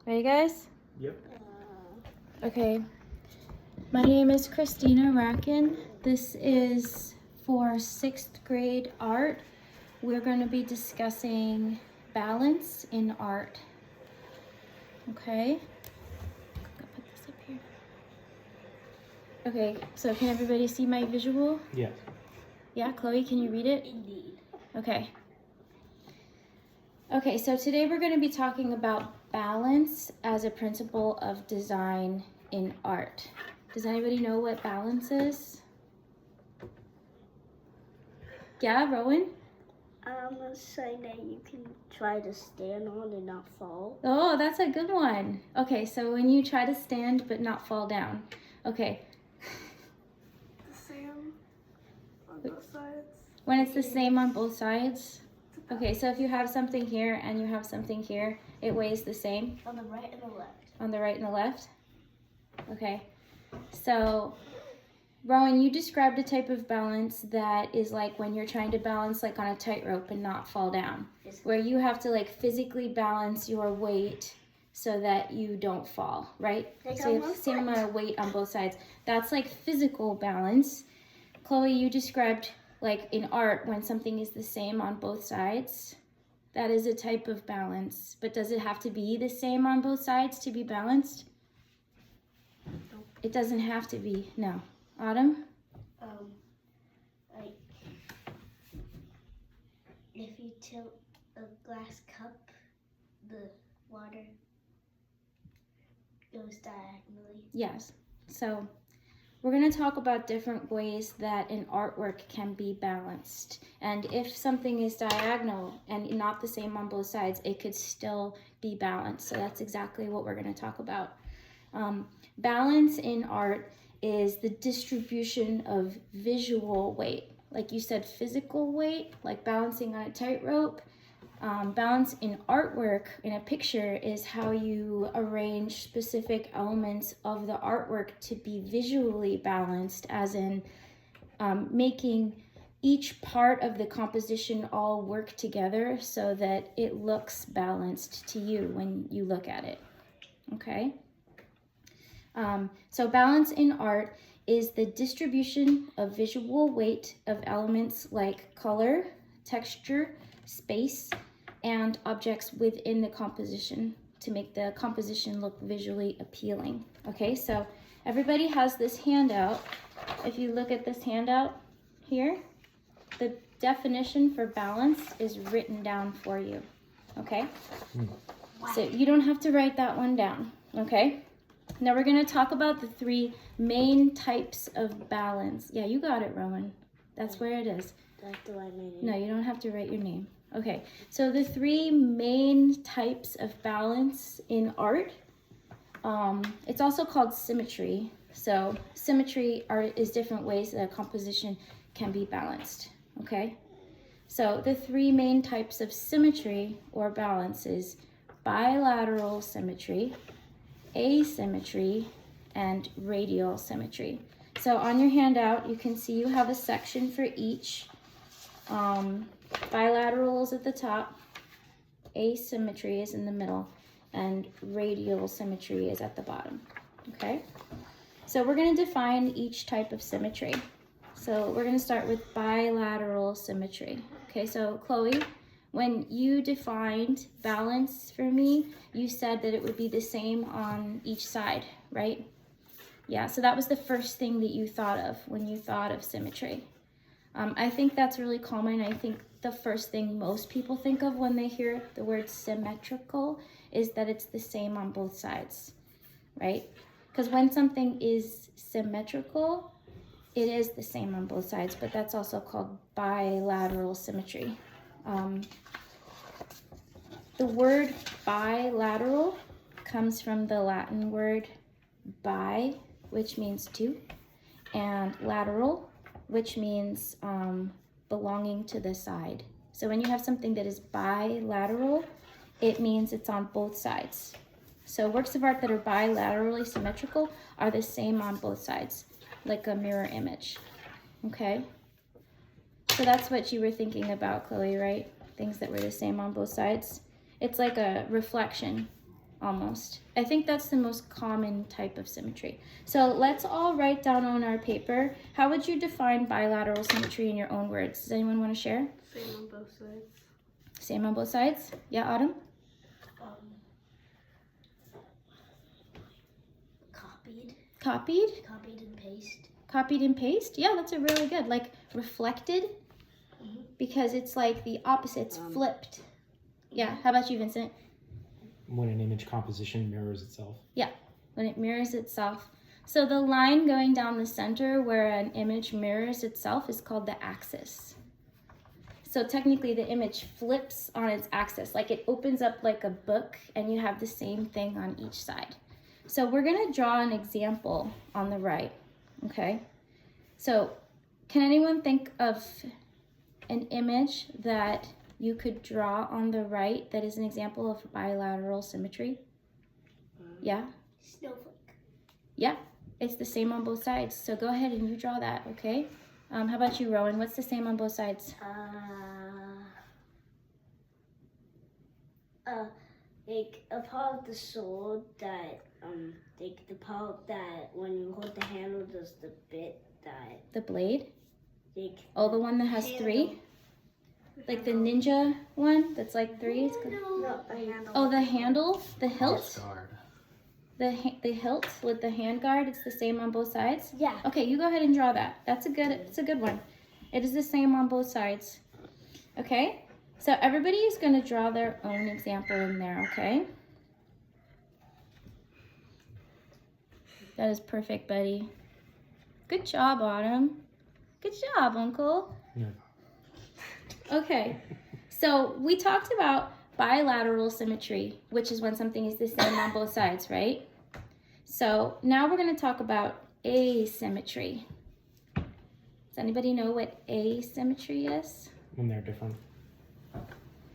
Ready, guys? Yep. Okay. My name is Christina Racken. This is for 6th grade art. We're going to be discussing balance in art. Okay. I'll put this up here. Okay, so can everybody see my visual? Yes. Yeah, Chloe, can you read it? Indeed. Okay. Okay, so today we're going to be talking about balance as a principle of design in art. Does anybody know what balance is? Yeah, Rowan? A sign that you can try to stand on and not fall. Oh, that's a good one. Okay, so when you try to stand but not fall down. Okay. The same on both sides. When it's the same on both sides? Okay, so if you have something here and you have something here, it weighs the same? On the right and the left. On the right and the left? Okay. So, Rowan, you described a type of balance that is like when you're trying to balance like on a tightrope and not fall down. Where you have to like physically balance your weight so that you don't fall, right? Like So you have the same amount of weight on both sides. That's like physical balance. Chloe, you described like in art when something is the same on both sides. That is a type of balance. But does it have to be the same on both sides to be balanced? It doesn't have to be, no. Autumn? Like if you tilt a glass cup, the water goes diagonally. Yes. So we're going to talk about different ways that an artwork can be balanced. And if something is diagonal and not the same on both sides, it could still be balanced. So that's exactly what we're going to talk about. Balance in art is the distribution of visual weight. Like you said, physical weight, like balancing on a tightrope. Balance in artwork, in a picture, is how you arrange specific elements of the artwork to be visually balanced, as in making each part of the composition all work together so that it looks balanced to you when you look at it. Okay? So balance in art is the distribution of visual weight of elements like color, texture, space, and objects within the composition to make the composition look visually appealing. Okay, so everybody has this handout. If you look at this handout here, the definition for balance is written down for you. Okay? So you don't have to write that one down. Okay? Now we're going to talk about the 3 main types of balance. Yeah, you got it, Rowan. That's where it is. Do I have to write my name? No, you don't have to write your name. Okay, so the 3 main types of balance in art, it's also called symmetry. So symmetry is different ways that a composition can be balanced, okay? So the 3 main types of symmetry or balance is bilateral symmetry, asymmetry, and radial symmetry. So on your handout, you can see you have a section for each. Bilateral is at the top, asymmetry is in the middle, and radial symmetry is at the bottom. Okay? So we're going to define each type of symmetry. So we're going to start with bilateral symmetry. Okay, so Chloe, when you defined balance for me, you said that it would be the same on each side, right? Yeah, so that was the first thing that you thought of when you thought of symmetry. I think that's really common. I think the first thing most people think of when they hear the word symmetrical is that it's the same on both sides, right? Because when something is symmetrical, it is the same on both sides, but that's also called bilateral symmetry. The word bilateral comes from the Latin word bi, which means two, and lateral, which means belonging to the side. So when you have something that is bilateral, it means it's on both sides. So works of art that are bilaterally symmetrical are the same on both sides, like a mirror image. Okay? So that's what you were thinking about, Chloe, right? Things that were the same on both sides. It's like a reflection. almost. I think that's the most common type of symmetry. So let's all write down on our paper, how would you define bilateral symmetry in your own words? Does anyone want to share? Same on both sides. Same on both sides? Yeah, Autumn? Copied. Copied? Copied and paste. Copied and paste? Yeah, that's a really good. Like reflected? Because it's like the opposite, it's flipped. Yeah, how about you, Vincent? When an image composition mirrors itself. Yeah, when it mirrors itself. So the line going down the center where an image mirrors itself is called the axis. So technically the image flips on its axis, like it opens up like a book and you have the same thing on each side. So we're gonna draw an example on the right, okay? So can anyone think of an image that you could draw on the right that is an example of bilateral symmetry? Yeah? Snowflake. Yeah, it's the same on both sides. So go ahead and you draw that, okay? How about you, Rowan? What's the same on both sides? Like a part of the sword that, like the part that when you hold the handle, there's the bit that, The blade? like. Oh, the one that has handle. 3? Like the ninja one that's like 3? No, the handle. Oh, the handle? The hilt? Guard. The hilt with the hand guard, it's the same on both sides? Yeah. Okay, you go ahead and draw that. It's a good one. It is the same on both sides. Okay? So everybody is going to draw their own example in there, okay? That is perfect, buddy. Good job, Autumn. Good job, Uncle. Yeah. Okay, so we talked about bilateral symmetry, which is when something is the same on both sides, right? So now we're going to talk about asymmetry. Does anybody know what asymmetry is? When they're different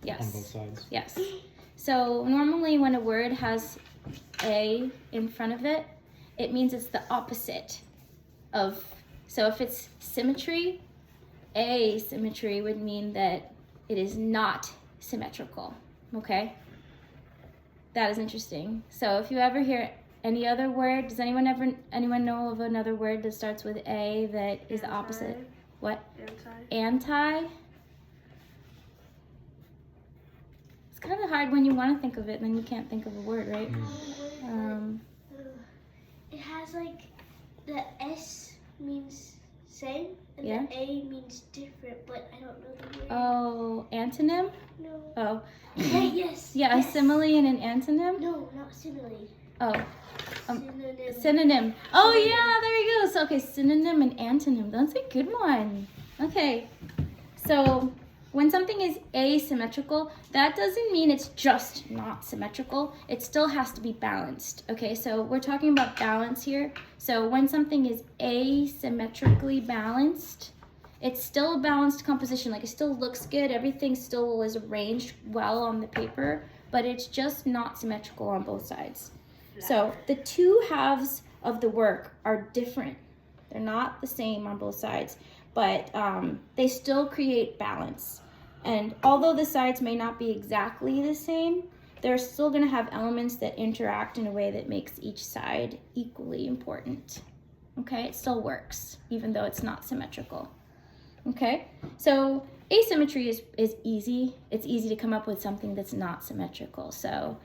Yes. on both sides. Yes. So normally when a word has a in front of it, it means it's the opposite of, so if it's symmetry, asymmetry would mean that it is not symmetrical, okay? That is interesting. So if you ever hear any other word, does anyone know of another word that starts with a that is the opposite? What? Anti? It's kind of hard when you want to think of it and then you can't think of a word, right? It has like the S means same and Yeah. the A means different, but I don't know the word. Oh, antonym? No. Oh. Hey, yes. Yeah, yes. a simile and an antonym? No, not simile. Oh, Synonym. synonym. Oh yeah, there you go. So okay, synonym and antonym. That's a good one. Okay, so when something is asymmetrical, that doesn't mean it's just not symmetrical. It still has to be balanced. Okay, so we're talking about balance here. So when something is asymmetrically balanced, it's still a balanced composition. Like it still looks good. Everything still is arranged well on the paper, but it's just not symmetrical on both sides. So the two halves of the work are different. They're not the same on both sides, but they still create balance. And although the sides may not be exactly the same, they're still going to have elements that interact in a way that makes each side equally important. Okay, it still works, even though it's not symmetrical. Okay, so asymmetry is easy. It's easy to come up with something that's not symmetrical. So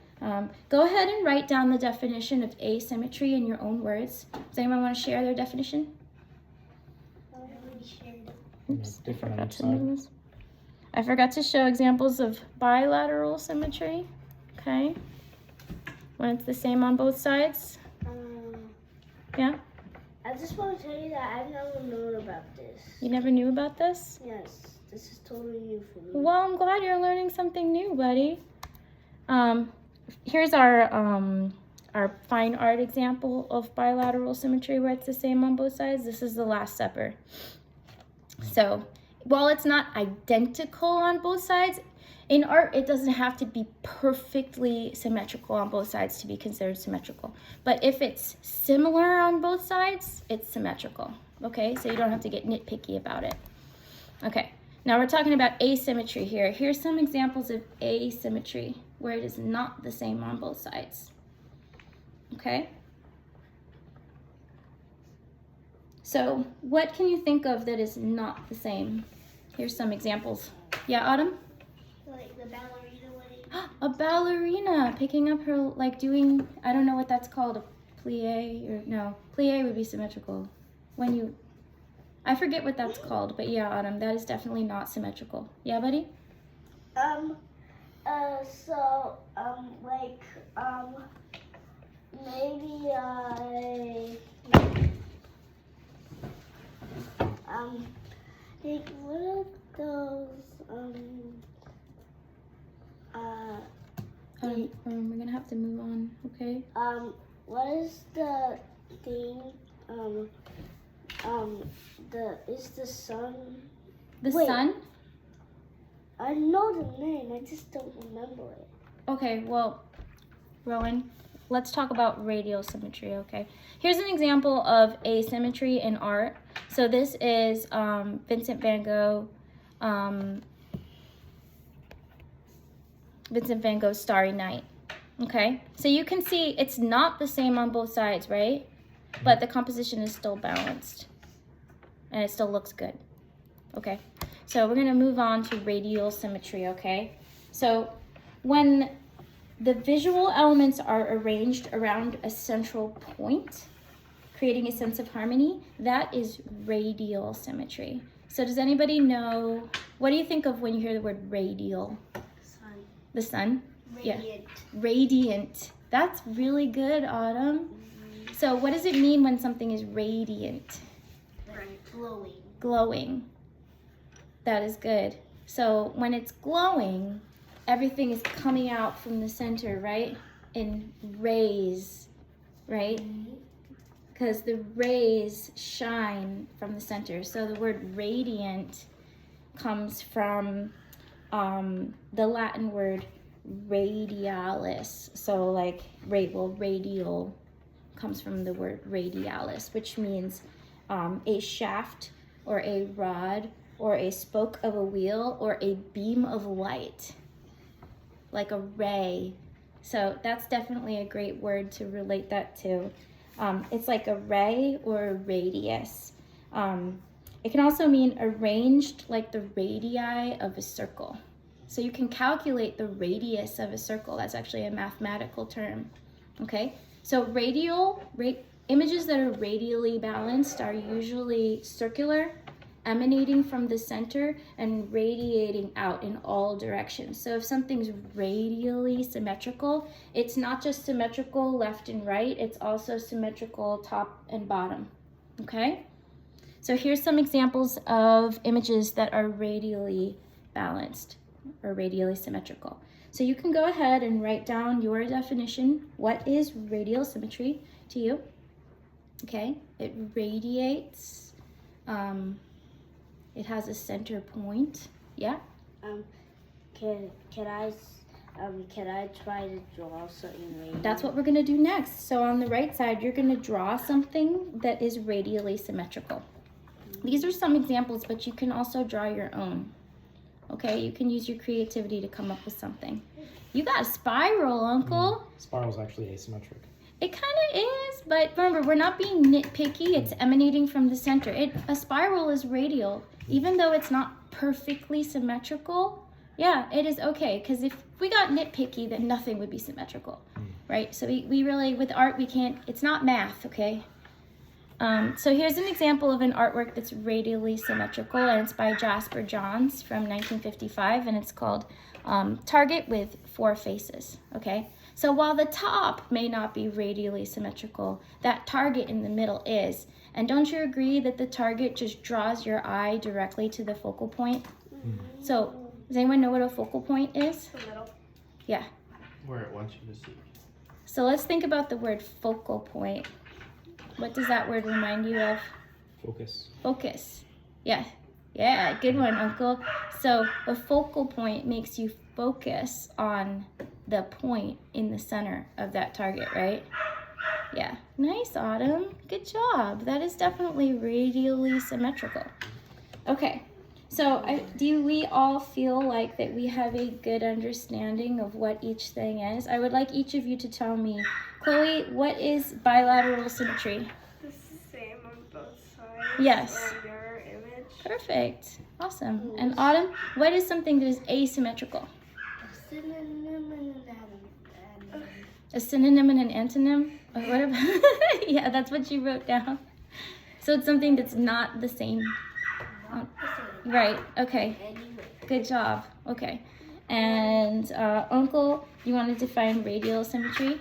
go ahead and write down the definition of asymmetry in your own words. Does anyone want to share their definition? I already shared it. Oops, Different on each to side. lose. I forgot to show examples of bilateral symmetry. Okay, when it's the same on both sides. Yeah, I just want to tell you that I've never known about this. you never knew about this? Yes, this is totally new for me. Well, I'm glad you're learning something new, buddy. Here's our fine art example of bilateral symmetry where it's the same on both sides. This is the Last Supper. So, while it's not identical on both sides, in art it doesn't have to be perfectly symmetrical on both sides to be considered symmetrical. But if it's similar on both sides, it's symmetrical. Okay, so you don't have to get nitpicky about it. Okay, now we're talking about asymmetry here. Here's some examples of asymmetry. where it is not the same on both sides. Okay? So what can you think of that is not the same? Here's some examples. Yeah, Autumn? Like the ballerina wedding. A ballerina picking up her, like doing, I don't know what that's called, a plie, or no, plie would be symmetrical. When you, I forget what that's called, but yeah, Autumn, that is definitely not symmetrical. Yeah, buddy? Maybe like what are those, We're gonna have to move on, okay? what is the thing, is the sun? The Wait. sun? I know the name, I just don't remember it. Okay, well, Rowan, let's talk about radial symmetry, okay? Here's an example of asymmetry in art. So this is Vincent van Gogh, Starry Night, okay? So you can see it's not the same on both sides, right? But the composition is still balanced, and it still looks good, okay? So we're gonna move on to radial symmetry, okay? So when the visual elements are arranged around a central point, creating a sense of harmony, that is radial symmetry. So does anybody know, what do you think of when you hear the word radial? Sun. The sun? Radiant. Yeah. Radiant. That's really good, Autumn. So what does it mean when something is radiant? Like glowing. Glowing. That is good. So when it's glowing, everything is coming out from the center, right? In rays, right? Because the rays shine from the center. So the word radiant comes from the Latin word radialis. So like radial comes from the word radialis, which means a shaft or a rod or a spoke of a wheel or a beam of light, like a ray. So that's definitely a great word to relate that to. It's like a ray or a radius. It can also mean arranged like the radii of a circle. So you can calculate the radius of a circle. That's actually a mathematical term, okay? So images that are radially balanced are usually circular, emanating from the center and radiating out in all directions. So if something's radially symmetrical, it's not just symmetrical left and right, it's also symmetrical top and bottom, okay? So here's some examples of images that are radially balanced or radially symmetrical. So you can go ahead and write down your definition. What is radial symmetry to you? Okay, it radiates, it has a center point. Yeah? Can I try to draw something radial? That's what we're gonna do next. So on the right side, you're gonna draw something that is radially symmetrical. These are some examples, but you can also draw your own. Okay, you can use your creativity to come up with something. You got a spiral, Uncle. Spiral's actually asymmetric. It kind of is, but remember, we're not being nitpicky. It's emanating from the center. A spiral is radial. Even though it's not perfectly symmetrical, yeah, it is okay. Because if we got nitpicky, then nothing would be symmetrical, right? So we really, with art, we can't, it's not math, okay? So here's an example of an artwork that's radially symmetrical, and it's by Jasper Johns from 1955, and it's called Target with Four Faces, okay? So while the top may not be radially symmetrical, that target in the middle is. And don't you agree that the target just draws your eye directly to the focal point? So does anyone know what a focal point is? The middle. Yeah. Where it wants you to see. So let's think about the word focal point. What does that word remind you of? Focus. Focus. Yeah. Yeah, good one, Uncle. So a focal point makes you focus on the point in the center of that target, right? Yeah. Nice, Autumn. Good job. That is definitely radially symmetrical. Okay. So do we all feel like that we have a good understanding of what each thing is? I would like each of you to tell me. Chloe, what is bilateral symmetry? It's the same on both sides. Yes. Or a mirror image. Perfect. Awesome. And Autumn, what is something that is asymmetrical? A synonym and an antonym? Or what about? Yeah, that's what you wrote down. So it's something that's not the same. Right. Okay. Good job. Okay. And Uncle, you want to define radial symmetry?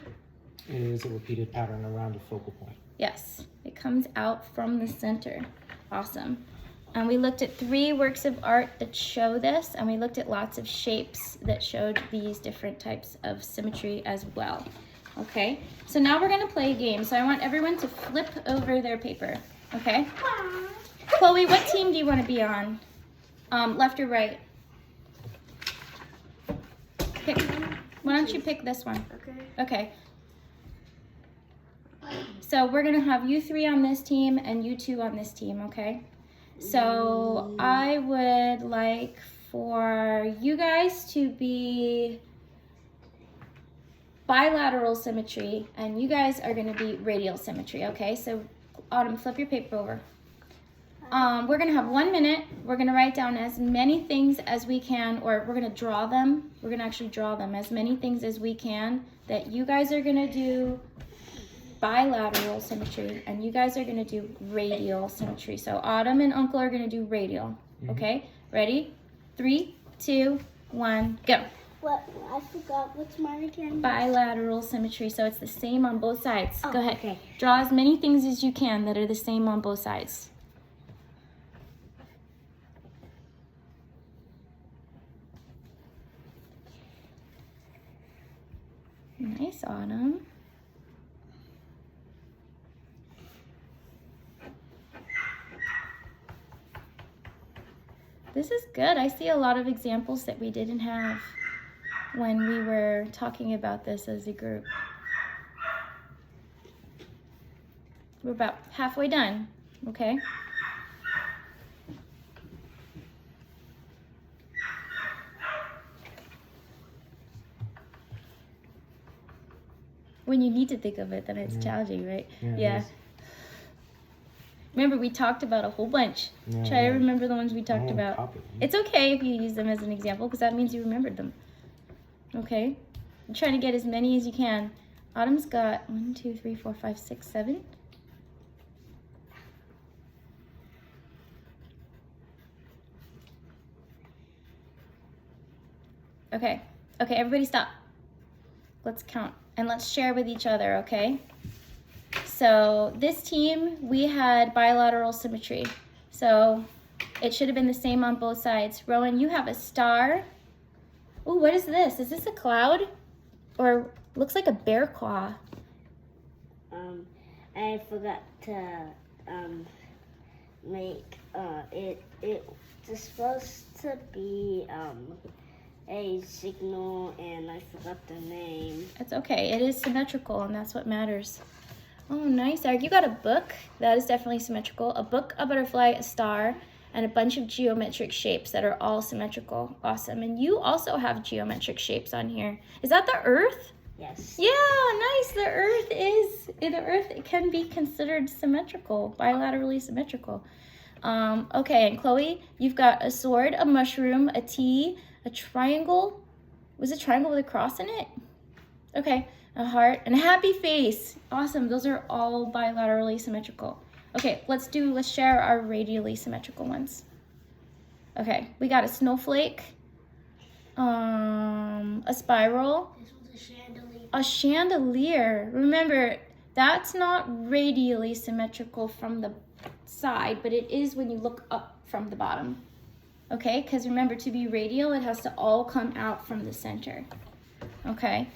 It is a repeated pattern around a focal point. Yes. It comes out from the center. Awesome. And we looked at 3 works of art that show this, and we looked at lots of shapes that showed these different types of symmetry as well. Okay, so now we're gonna play a game. So I want everyone to flip over their paper, okay? Chloe, what team do you wanna be on? Left or right? Pick. Why don't you pick this one? Okay. Okay. So we're gonna have you 3 on this team and you 2 on this team, okay? So I would like for you guys to be bilateral symmetry and you guys are gonna be radial symmetry, okay? So Autumn, flip your paper over. We're gonna have 1 minute. We're gonna write down as many things as we can, or we're gonna draw them. We're gonna actually draw them, as many things as we can that you guys are gonna do bilateral symmetry and you guys are gonna do radial symmetry. So Autumn and Uncle are gonna do radial, okay? Ready? 3, 2, 1, go. What? I forgot. What's mine again? Bilateral symmetry, so it's the same on both sides. Oh, go ahead. okay. Draw as many things as you can that are the same on both sides. Nice, Autumn. This is good. I see a lot of examples that we didn't have when we were talking about this as a group. We're about halfway done, okay? When you need to think of it, then it's challenging, right? Yeah. Remember, we talked about a whole bunch. Yeah, Try to yeah. remember the ones we talked Oh, about. copy them. It's okay if you use them as an example because that means you remembered them. Okay? I'm trying to get as many as you can. Autumn's got 1, 2, 3, 4, 5, 6, 7. Okay. Okay, everybody stop. Let's count and let's share with each other, okay? So this team, we had bilateral symmetry. So it should have been the same on both sides. Rowan, you have a star. Ooh, what is this? Is this a cloud? Or looks like a bear claw. I forgot to make it's supposed to be a signal and I forgot the name. It's okay. It is symmetrical and that's what matters. Oh, nice, Eric. You got a book. That is definitely symmetrical. A book, a butterfly, a star, and a bunch of geometric shapes that are all symmetrical. Awesome. And you also have geometric shapes on here. Is that the Earth? Yes. Yeah, nice. The Earth it can be considered symmetrical, bilaterally symmetrical. Okay, and Chloe, you've got a sword, a mushroom, a T, a triangle. Was it a triangle with a cross in it? Okay, a heart, and a happy face. Awesome, those are all bilaterally symmetrical. Okay, let's share our radially symmetrical ones. Okay, we got a snowflake, a spiral, This was a chandelier. a chandelier. Remember, that's not radially symmetrical from the side, but it is when you look up from the bottom. Okay, because remember, to be radial, it has to all come out from the center. Okay.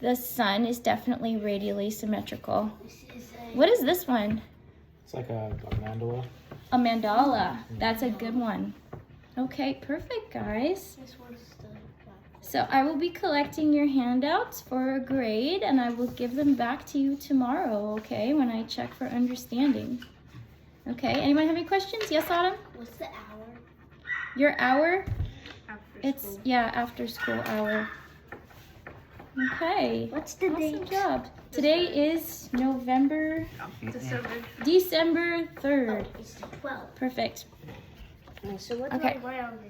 The sun is definitely radially symmetrical. What is this one? It's like a mandala. A mandala. That's a good one. Okay, perfect, guys. This one's the So I will be collecting your handouts for a grade, and I will give them back to you tomorrow, okay, when I check for understanding. Okay, anyone have any questions? Yes, Autumn? What's the hour? Your hour? After It's, school. yeah, after school hour. Okay. What's the Awesome date? job. Today is December December. 3rd. Oh, it's the 12th. Perfect. So what do Okay. I wear on the